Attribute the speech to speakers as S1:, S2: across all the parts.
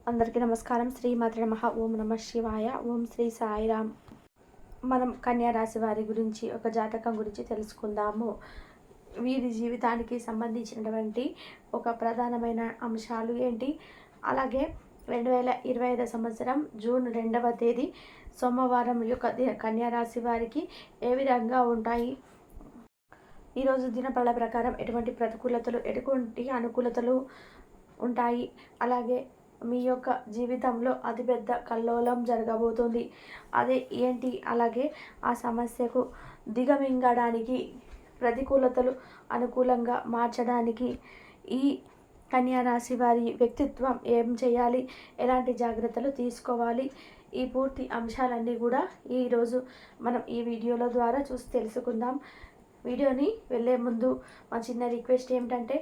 S1: అందరికీ నమస్కారం. శ్రీమాత్రే నమః. ఓం నమః శివాయ. ఓం శ్రీ సాయిరామ్. మనం కన్యా రాశి వారి గురించి ఒక జాతకం గురించి తెలుసుకుందాము. వీరి జీవితానికి సంబంధించినటువంటి ఒక ప్రధానమైన అంశాలు ఏంటి, అలాగే 2025 సంవత్సరం జూన్ 2వ తేదీ సోమవారం యొక్క కన్యా రాశి వారికి ఏ విధంగా ఉంటాయి, ఈరోజు దినఫల ప్రకారం ఎటువంటి ప్రతికూలతలు ఎటువంటి అనుకూలతలు ఉంటాయి, అలాగే మీ యొక్క జీవితంలో అతిపెద్ద కల్లోలం జరగబోతుంది. అదే ఏంటి, అలాగే ఆ సమస్యకు దిగమింగడానికి ప్రతికూలతలు అనుకూలంగా మార్చడానికి ఈ కన్యా రాశి వారి వ్యక్తిత్వం ఏం చేయాలి, ఎలాంటి జాగ్రత్తలు తీసుకోవాలి, ఈ పూర్తి అంశాలన్నీ కూడా ఈరోజు మనం ఈ వీడియోల ద్వారా చూసి తెలుసుకుందాం. వీడియోని వెళ్ళే ముందు మా చిన్న రిక్వెస్ట్ ఏమిటంటే,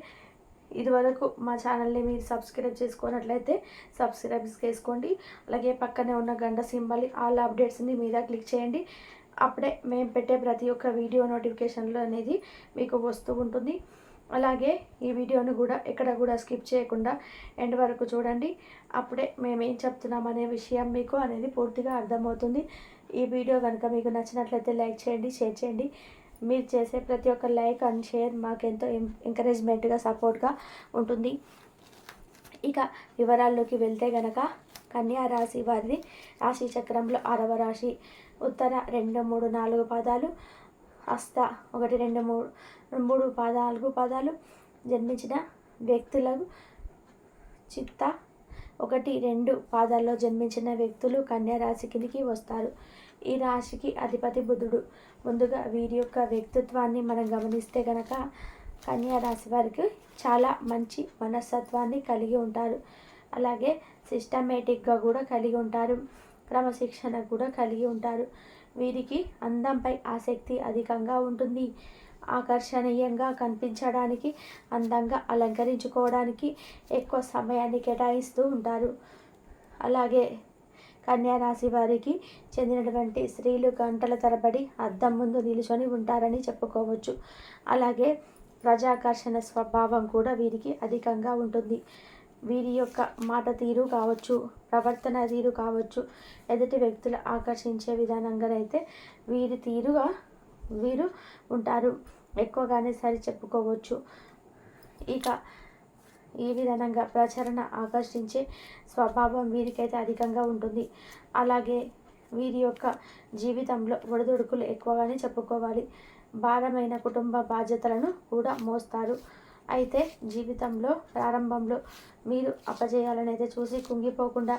S1: ఇదివరకు మా ఛానల్ని మీరు సబ్స్క్రైబ్ చేసుకున్నట్లయితే సబ్స్క్రైబ్ చేసుకోండి. అలాగే పక్కనే ఉన్న గంట సింబల్ ఆల్ అప్డేట్స్ని మీద క్లిక్ చేయండి. అప్పుడే మేము పెట్టే ప్రతి ఒక్క వీడియో నోటిఫికేషన్లు అనేది మీకు వస్తూ ఉంటుంది. అలాగే ఈ వీడియోను కూడా ఎక్కడ కూడా స్కిప్ చేయకుండా ఎండ్ వరకు చూడండి. అప్పుడే మేము ఏం చెప్తున్నాం అనే విషయం మీకు అనేది పూర్తిగా అర్థమవుతుంది. ఈ వీడియో కనుక మీకు నచ్చినట్లయితే లైక్ చేయండి, షేర్ చేయండి. మీరు చేసే ప్రతి ఒక్క లైక్ అండ్ షేర్ మాకెంతో ఎంకరేజ్మెంట్గా సపోర్ట్గా ఉంటుంది. ఇక వివరాల్లోకి వెళ్తే గనక కన్యా రాశి వారిది రాశి చక్రంలో 6వ రాశి, ఉత్తర 2, 3, 4 పాదాలు, హస్త 1, 2, 3, 4 పాదాలు జన్మించిన వ్యక్తులకు, చిత్త 1, 2 పాదాల్లో జన్మించిన వ్యక్తులు కన్యా రాశి కిందికి వస్తారు. ఈ రాశికి అధిపతి బుధుడు. ముందుగా వీరి యొక్క వ్యక్తిత్వాన్ని మనం గమనిస్తే కనుక కన్యా రాశి వారికి చాలా మంచి మనస్తత్వాన్ని కలిగి ఉంటారు. అలాగే సిస్టమేటిక్గా కూడా కలిగి ఉంటారు, క్రమశిక్షణ కూడా కలిగి ఉంటారు. వీరికి అందంపై ఆసక్తి అధికంగా ఉంటుంది. ఆకర్షణీయంగా కనిపించడానికి, అందంగా అలంకరించుకోవడానికి ఎక్కువ సమయాన్ని కేటాయిస్తూ ఉంటారు. అలాగే కన్యా రాశి వారికి చెందినటువంటి స్త్రీలు గంటల తరబడి అద్దం ముందు నిలుచొని ఉంటారని చెప్పుకోవచ్చు. అలాగే ప్రజాకర్షణ స్వభావం కూడా వీరికి అధికంగా ఉంటుంది. వీరి యొక్క మాట తీరు కావచ్చు, ప్రవర్తన తీరు కావచ్చు, ఎదుటి వ్యక్తులు ఆకర్షించే విధానంగానైతే వీరి తీరుగా వీరు ఉంటారు, ఎక్కువగానే సరి చెప్పుకోవచ్చు. ఇక ఈ విధంగా ప్రచారణ ఆకర్షించే స్వభావం వీరికైతే అధికంగా ఉంటుంది. అలాగే వీరి యొక్క జీవితంలో ఒడిదుడుకులు ఎక్కువగానే చెప్పుకోవాలి. భారమైన కుటుంబ బాధ్యతలను కూడా మోస్తారు. అయితే జీవితంలో ప్రారంభంలో మీరు అపజయాలను అయితే చూసి కుంగిపోకుండా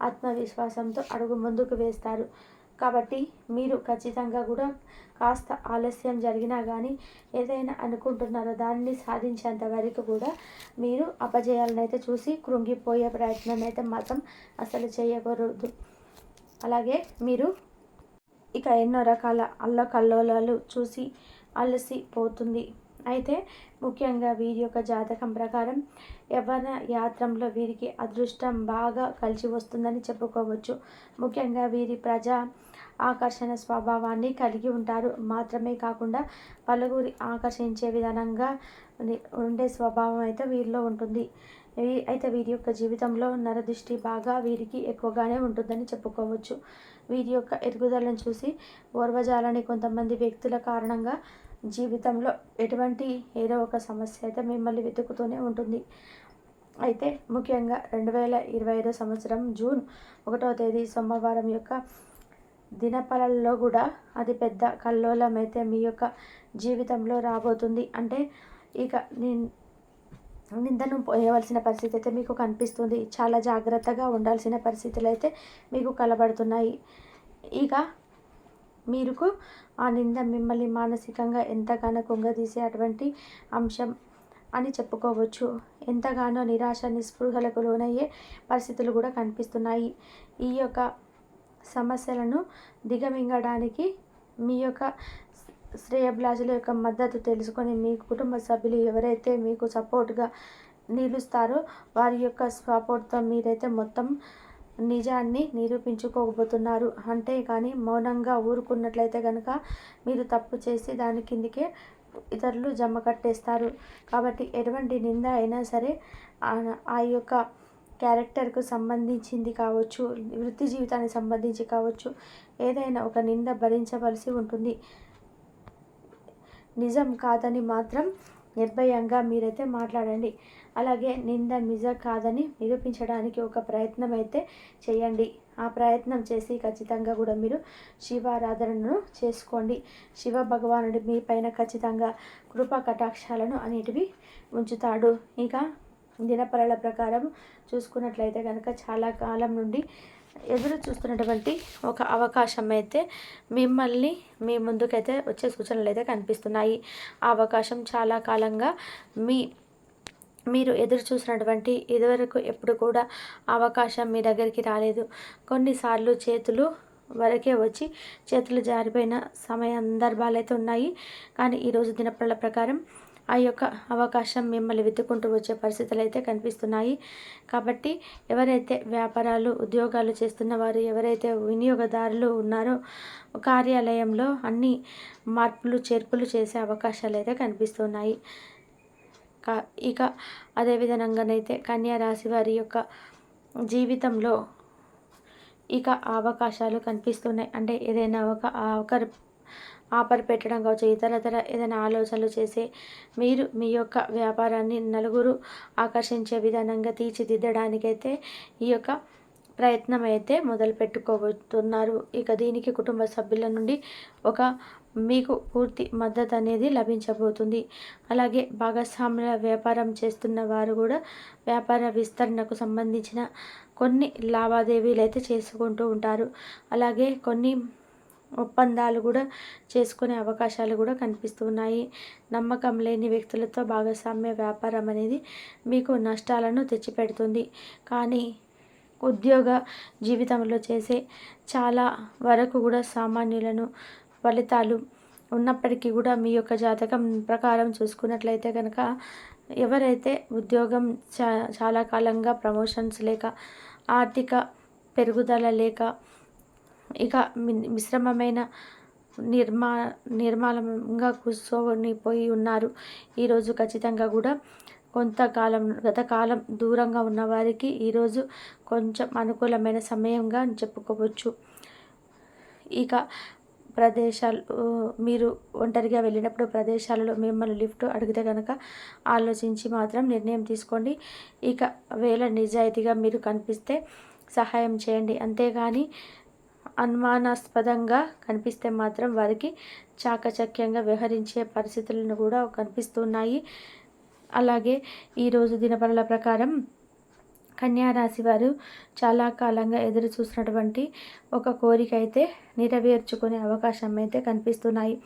S1: ఆత్మవిశ్వాసంతో అడుగు ముందుకు వేస్తారు. కాబట్టి మీరు ఖచ్చితంగా కూడా కాస్త ఆలస్యం జరిగినా కానీ ఏదైనా అనుకుంటున్నారో దాన్ని సాధించేంత వరకు కూడా మీరు అపజయాలను అయితే చూసి కృంగిపోయే ప్రయత్నం అయితే మాత్రం అసలు చేయకూడదు. అలాగే మీరు ఇక ఎన్నో రకాల అల్లకల్లోలాలు చూసి అలసిపోతుంది. అయితే ముఖ్యంగా వీరి యొక్క జాతకం ప్రకారం యవ్వన యాత్రంలో వీరికి అదృష్టం బాగా కలిసి వస్తుందని చెప్పుకోవచ్చు. ముఖ్యంగా వీరి ప్రజా ఆకర్షణ స్వభావాన్ని కలిగి ఉంటారు. మాత్రమే కాకుండా పలువురి ఆకర్షించే విధానంగా ఉండే స్వభావం అయితే వీరిలో ఉంటుంది. అయితే వీరి యొక్క జీవితంలో నరదృష్టి బాగా వీరికి ఎక్కువగానే ఉంటుందని చెప్పుకోవచ్చు. వీరి యొక్క ఎదుగుదలను చూసి ఓర్వజాలని కొంతమంది వ్యక్తుల కారణంగా జీవితంలో ఏదో ఒక సమస్య అయితే మిమ్మల్ని వెతుకుతూనే ఉంటుంది. అయితే ముఖ్యంగా 2025 సంవత్సరం జూన్ 1వ తేదీ సోమవారం యొక్క దినఫలాల్లో కూడా అతిపెద్ద కల్లోలం అయితే మీ యొక్క జీవితంలో రాబోతుంది. అంటే ఇక నిందను పోయవలసిన పరిస్థితి అయితే మీకు కనిపిస్తుంది. చాలా జాగ్రత్తగా ఉండాల్సిన పరిస్థితులు అయితే మీకు కనబడుతున్నాయి. ఇక మీకు ఆ నింద మిమ్మల్ని మానసికంగా ఎంతగానో కుంగదీసే అటువంటి అంశం అని చెప్పుకోవచ్చు. ఎంతగానో నిరాశ నిస్పృహలకు లోనయ్యే పరిస్థితులు కూడా కనిపిస్తున్నాయి. ఈ యొక్క సమస్యలను దిగమింగడానికి మీ యొక్క శ్రేయభిలాషుల యొక్క మద్దతు తెలుసుకొని మీ కుటుంబ సభ్యులు ఎవరైతే మీకు సపోర్ట్గా నిలుస్తారో వారి యొక్క సపోర్ట్తో మీరైతే మొత్తం నిజాన్ని నిరూపించుకోబోతున్నారు. అంటే కానీ మౌనంగా ఊరుకున్నట్లయితే కనుక మీరు తప్పు చేసి దాని కిందికే ఇతరులు జమ కట్టేస్తారు. కాబట్టి ఎటువంటి నింద అయినా సరే ఆ యొక్క క్యారెక్టర్కు సంబంధించింది కావచ్చు, వృత్తి జీవితానికి సంబంధించి కావచ్చు, ఏదైనా ఒక నింద భరించవలసి ఉంటుంది. నిజం కాదని మాత్రం నిర్భయంగా మీరైతే మాట్లాడండి. అలాగే నింద నిజం కాదని నిరూపించడానికి ఒక ప్రయత్నం అయితే చేయండి. ఆ ప్రయత్నం చేసి ఖచ్చితంగా కూడా మీరు శివారాధనను చేసుకోండి. శివ భగవానుడి మీ పైన ఖచ్చితంగా కృపా కటాక్షాలను అనేటివి ఉంచుతాడు. ఇక దినఫలాల ప్రకారం చూసుకున్నట్లయితే కనుక చాలా కాలం నుండి ఎదురు చూస్తున్నటువంటి ఒక అవకాశం అయితే మిమ్మల్ని మీ ముందుకైతే వచ్చే సూచనలు అయితే కనిపిస్తున్నాయి. ఆ అవకాశం చాలా కాలంగా మీరు ఎదురు చూసినటువంటి ఇదివరకు ఎప్పుడు కూడా అవకాశం మీ దగ్గరికి రాలేదు. కొన్నిసార్లు చేతులు వరకే వచ్చి చేతులు జారిపోయిన సందర్భాలు అయితే ఉన్నాయి. కానీ ఈరోజు దినఫలాల ప్రకారం ఆ యొక్క అవకాశం మిమ్మల్ని వెతుక్కుంటూ వచ్చే పరిస్థితులు అయితే కనిపిస్తున్నాయి. కాబట్టి ఎవరైతే వ్యాపారాలు ఉద్యోగాలు చేస్తున్న వారు, ఎవరైతే వినియోగదారులు ఉన్నారో కార్యాలయంలో అన్ని మార్పులు చేర్పులు చేసే అవకాశాలు అయితే కనిపిస్తున్నాయి. ఇక అదేవిధంగానైతే కన్యా రాశి వారి యొక్క జీవితంలో ఇక అవకాశాలు కనిపిస్తున్నాయి. అంటే ఏదైనా ఒక ఆఫర్ పెట్టడం కావచ్చు, ఇతరతర ఏదైనా ఆలోచనలు చేసే మీరు మీ యొక్క వ్యాపారాన్ని నలుగురు ఆకర్షించే విధానంగా తీర్చిదిద్దడానికైతే ఈ యొక్క ప్రయత్నం అయితే మొదలు పెట్టుకోబోతున్నారు. ఇక దీనికి కుటుంబ సభ్యుల నుండి మీకు పూర్తి మద్దతు అనేది లభించబోతుంది. అలాగే భాగస్వాముల వ్యాపారం చేస్తున్న వారు కూడా వ్యాపార విస్తరణకు సంబంధించిన కొన్ని లావాదేవీలు అయితే చేసుకుంటూ ఉంటారు. అలాగే కొన్ని ఒప్పందాలు కూడా చేసుకునే అవకాశాలు కూడా కనిపిస్తున్నాయి. నమ్మకం లేని వ్యక్తులతో భాగస్వామ్య వ్యాపారం అనేది మీకు నష్టాలను తెచ్చిపెడుతుంది. కానీ ఉద్యోగ జీవితంలో చేసే చాలా వరకు కూడా సామాన్యులను ఫలితాలు ఉన్నప్పటికీ కూడా మీ యొక్క జాతకం ప్రకారం చూసుకున్నట్లయితే కనుక ఎవరైతే ఉద్యోగం చాలా కాలంగా ప్రమోషన్స్ లేక, ఆర్థిక పెరుగుదల లేక, ఇక మిశ్రమమైన నిర్మాలంగా కూర్చొనిపోయి ఉన్నారు. ఈరోజు ఖచ్చితంగా కూడా గతకాలం దూరంగా ఉన్న వారికి ఈరోజు కొంచెం అనుకూలమైన సమయంగా చెప్పుకోవచ్చు. ఇక ప్రదేశాలు మీరు ఒంటరిగా వెళ్ళినప్పుడు ప్రదేశాలలో మిమ్మల్ని లిఫ్ట్ అడిగితే కనుక ఆలోచించి మాత్రం నిర్ణయం తీసుకోండి. ఇక నిజాయితీగా మీరు కనిపిస్తే సహాయం చేయండి. అంతేగాని అనుమానాస్పదంగా కనిపిస్తే మాత్రం వారికి చాకచక్యంగా వ్యవహరించే పరిస్థితులను కూడా కనిపిస్తున్నాయి. అలాగే ఈరోజు దినఫలాల ప్రకారం కన్యా రాశి వారు చాలా కాలంగా ఎదురు చూసినటువంటి ఒక కోరిక అయితే నెరవేర్చుకునే అవకాశం అయితే కనిపిస్తున్నాయి.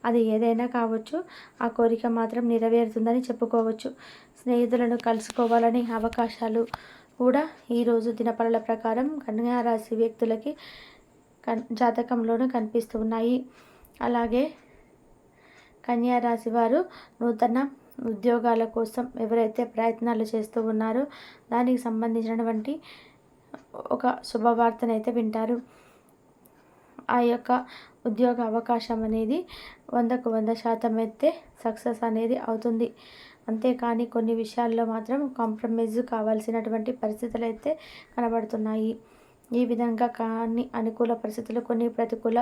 S1: అది ఏదైనా కావచ్చు, ఆ కోరిక మాత్రం నెరవేరుతుందని చెప్పుకోవచ్చు. స్నేహితులను కలుసుకోవాలని అవకాశాలు కూడా ఈరోజు దినఫలాల ప్రకారం కన్యా రాశి వ్యక్తులకి జాతకంలోనూ కనిపిస్తున్నాయి. అలాగే కన్యా రాశి వారు నూతన ఉద్యోగాల కోసం ఎవరైతే ప్రయత్నాలు చేస్తూ ఉన్నారో దానికి సంబంధించినటువంటి ఒక శుభవార్తనైతే వింటారు. ఆ యొక్క ఉద్యోగ అవకాశం అనేది 100కు 100% అయితే సక్సెస్ అనేది అవుతుంది. అంతేకాని కొన్ని విషయాల్లో మాత్రం కాంప్రమైజ్ కావాల్సినటువంటి పరిస్థితులు అయితే కనబడుతున్నాయి. ఈ విధంగా కొన్ని అనుకూల పరిస్థితులు, కొన్ని ప్రతికూల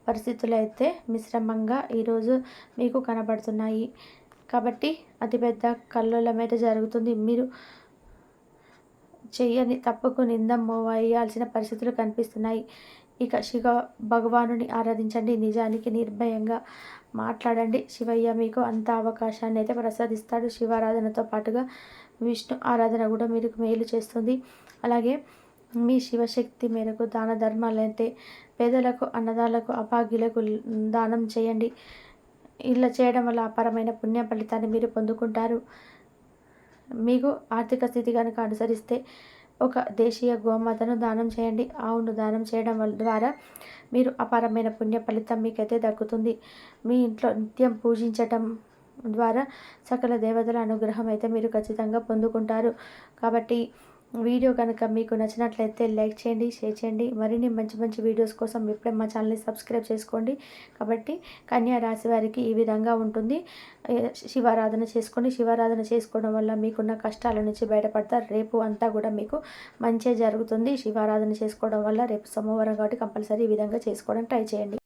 S1: పరిస్థితులు అయితే మిశ్రమంగా ఈరోజు మీకు కనబడుతున్నాయి. కాబట్టి అతిపెద్ద కల్లోలం అయితే జరుగుతుంది. మీరు చెయ్యని తప్పుకు నింద మోయాల్సిన పరిస్థితులు కనిపిస్తున్నాయి. ఇక శివ భగవానుని ఆరాధించండి. నిజానికి నిర్భయంగా మాట్లాడండి. శివయ్య మీకు అంత అవకాశాన్ని అయితే ప్రసాదిస్తాడు. శివారాధనతో పాటుగా విష్ణు ఆరాధన కూడా మీకు మేలు చేస్తుంది. అలాగే మీ శివశక్తి మేరకు దాన ధర్మాలైతే పేదలకు, అన్నదాలకు, అభాగ్యులకు దానం చేయండి. ఇలా చేయడం వల్ల అపారమైన పుణ్య ఫలితాన్ని మీరు పొందుకుంటారు. మీకు ఆర్థిక స్థితి కనుక అనుసరిస్తే ఒక దేశీయ గోమాతను దానం చేయండి. ఆవును దానం చేయడం ద్వారా మీరు అపారమైన పుణ్య ఫలితం మీకైతే దక్కుతుంది. మీ ఇంట్లో నిత్యం పూజించటం ద్వారా సకల దేవతల అనుగ్రహం అయితే మీరు ఖచ్చితంగా పొందుకుంటారు. కాబట్టి వీడియో కనుక మీకు నచ్చినట్లయితే లైక్ చేయండి, షేర్ చేయండి. మరిన్ని మంచి మంచి వీడియోస్ కోసం ఇప్పుడే మా ఛానల్ని సబ్స్క్రైబ్ చేసుకోండి. కాబట్టి కన్యా రాశి వారికి ఈ విధంగా ఉంటుంది. శివారాధన చేసుకోండి. శివారాధన చేసుకోవడం వల్ల మీకున్న కష్టాల నుంచి బయటపడతారు. రేపు అంతా కూడా మీకు మంచి జరుగుతుంది. శివారాధన చేసుకోవడం వల్ల రేపు సోమవారం కాబట్టి కంపల్సరీ ఈ విధంగా చేసుకోవడానికి ట్రై చేయండి.